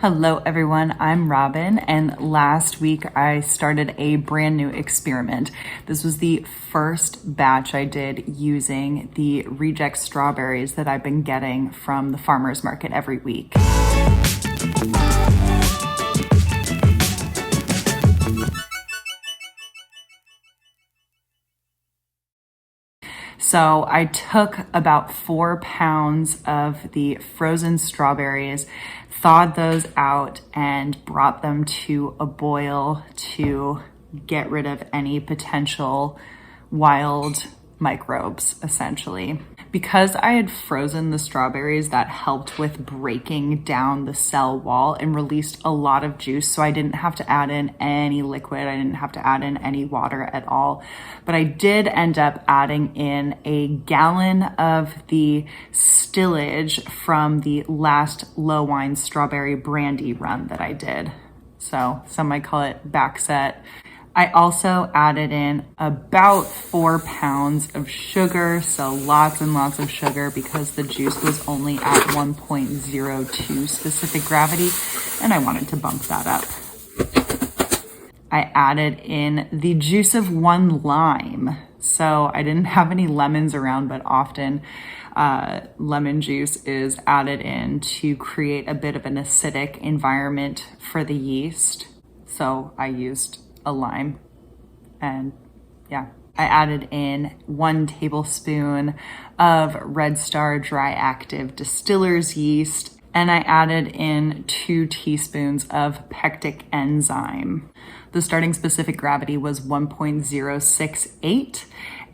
Hello everyone, I'm Robin, and last week I started a brand new experiment. This was the first batch I did using the reject strawberries that I've been getting from the farmer's market every week. So I took about 4 pounds of the frozen strawberries, thawed those out, and brought them to a boil to get rid of any potential wild microbes, essentially. Because I had frozen the strawberries, that helped with breaking down the cell wall and released a lot of juice, so I didn't have to add in any liquid. I didn't have to add in any water at all. But I did end up adding in a gallon of the stillage from the last low wine strawberry brandy run that I did. So some might call it backset. I also added in about 4 pounds of sugar, so lots and lots of sugar because the juice was only at 1.02 specific gravity, and I wanted to bump that up. I added in the juice of 1 lime. So I didn't have any lemons around, but often lemon juice is added in to create a bit of an acidic environment for the yeast. So I used a lime, and yeah, I added in 1 tablespoon of Red Star dry active distillers yeast, and I added in 2 teaspoons of pectic enzyme. The starting specific gravity was 1.068,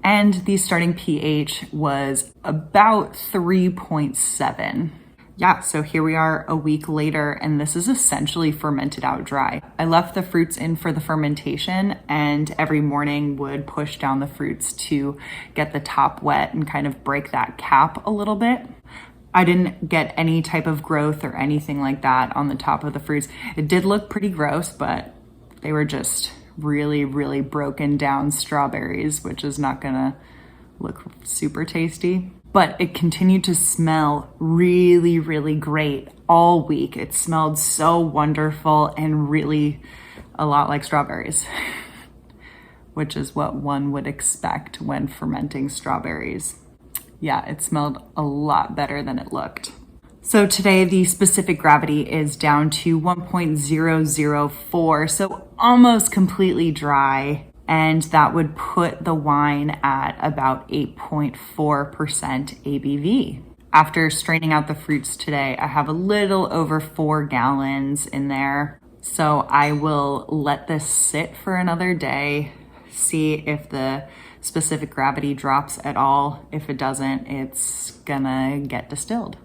and the starting pH was about 3.7. Yeah, so here we are a week later, and this is essentially fermented out dry. I left the fruits in for the fermentation, and every morning would push down the fruits to get the top wet and kind of break that cap a little bit. I didn't get any type of growth or anything like that on the top of the fruits. It did look pretty gross, but they were just really, really broken down strawberries, which is not gonna look super tasty. But it continued to smell really, really great all week. It smelled so wonderful and really a lot like strawberries, which is what one would expect when fermenting strawberries. Yeah, it smelled a lot better than it looked. So today the specific gravity is down to 1.004, so almost completely dry. And that would put the wine at about 8.4% ABV. After straining out the fruits today, I have a little over 4 gallons in there. So I will let this sit for another day, see if the specific gravity drops at all. If it doesn't, it's gonna get distilled.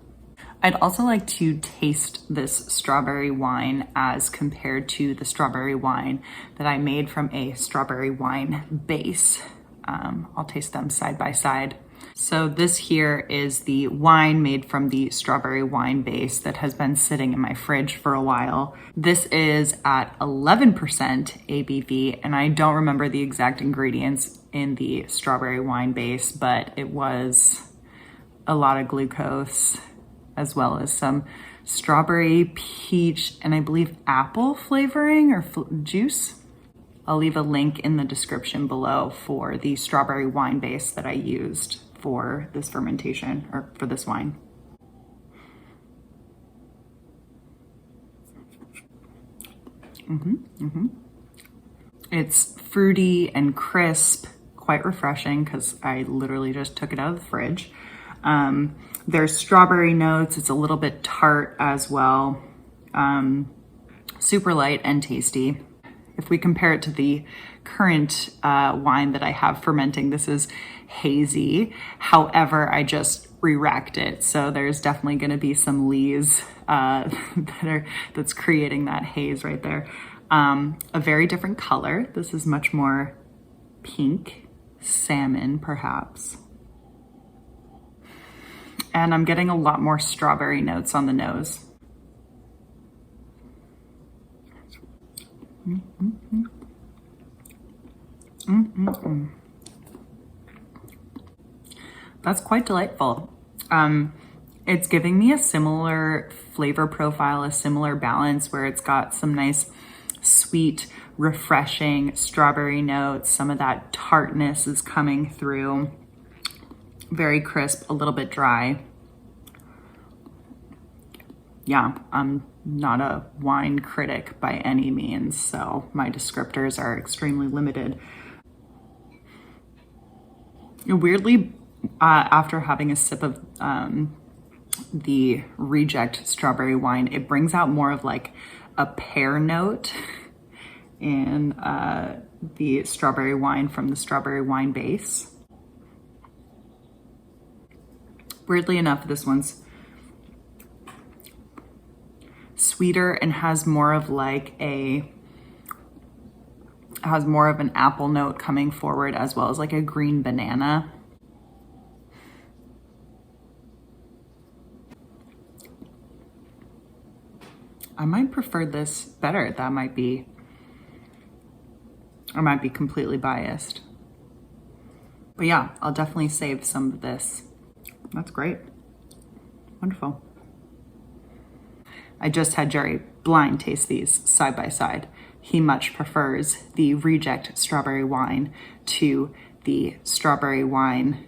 I'd also like to taste this strawberry wine as compared to the strawberry wine that I made from a strawberry wine base. I'll taste them side by side. So this here is the wine made from the strawberry wine base that has been sitting in my fridge for a while. This is at 11% ABV, and I don't remember the exact ingredients in the strawberry wine base, but it was a lot of glucose, as well as some strawberry, peach, and I believe apple flavoring or juice. I'll leave a link in the description below for the strawberry wine base that I used for this fermentation, or for this wine. It's fruity and crisp, quite refreshing because I literally just took it out of the fridge. There's strawberry notes. It's a little bit tart as well. Super light and tasty. If we compare it to the current wine that I have fermenting, this is hazy. However, I just re-racked it. So there's definitely gonna be some lees that's creating that haze right there. A very different color. This is much more pink, salmon perhaps. And I'm getting a lot more strawberry notes on the nose. That's quite delightful. It's giving me a similar flavor profile, a similar balance where it's got some nice, sweet, refreshing strawberry notes. Some of that tartness is coming through. Very crisp, a little bit dry. Yeah, I'm not a wine critic by any means, so my descriptors are extremely limited. Weirdly, after having a sip of the reject strawberry wine, it brings out more of like a pear note in the strawberry wine from the strawberry wine base. Weirdly enough, this one's sweeter and has more of an apple note coming forward, as well as like a green banana. I might prefer this better. I might be completely biased. But yeah, I'll definitely save some of this. That's great. Wonderful. I just had Jerry blind taste these side by side. He much prefers the reject strawberry wine to the strawberry wine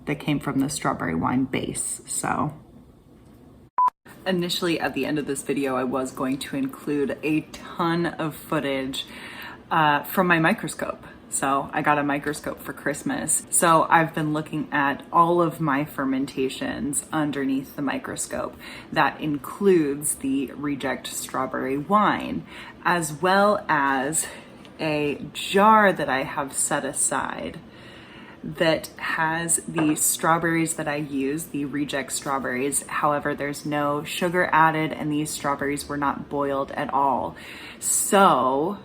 that came from the strawberry wine base. So initially at the end of this video, I was going to include a ton of footage from my microscope. So I got a microscope for Christmas. So I've been looking at all of my fermentations underneath the microscope. That includes the reject strawberry wine, as well as a jar that I have set aside that has the strawberries that I use, the reject strawberries. However, there's no sugar added and these strawberries were not boiled at all. So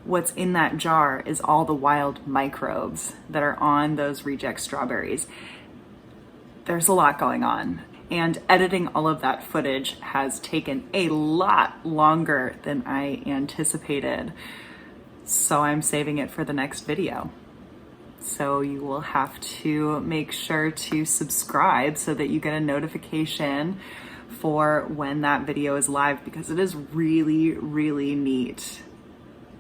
what's in that jar is all the wild microbes that are on those reject strawberries. There's a lot going on. And editing all of that footage has taken a lot longer than I anticipated. So I'm saving it for the next video. So you will have to make sure to subscribe so that you get a notification for when that video is live, because it is really, really neat.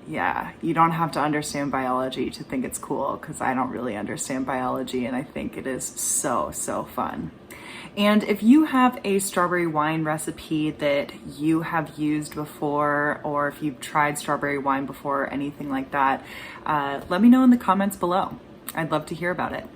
Yeah, you don't have to understand biology to think it's cool, because I don't really understand biology and I think it is so, so fun. And if you have a strawberry wine recipe that you have used before, or if you've tried strawberry wine before or anything like that, let me know in the comments below. I'd love to hear about it.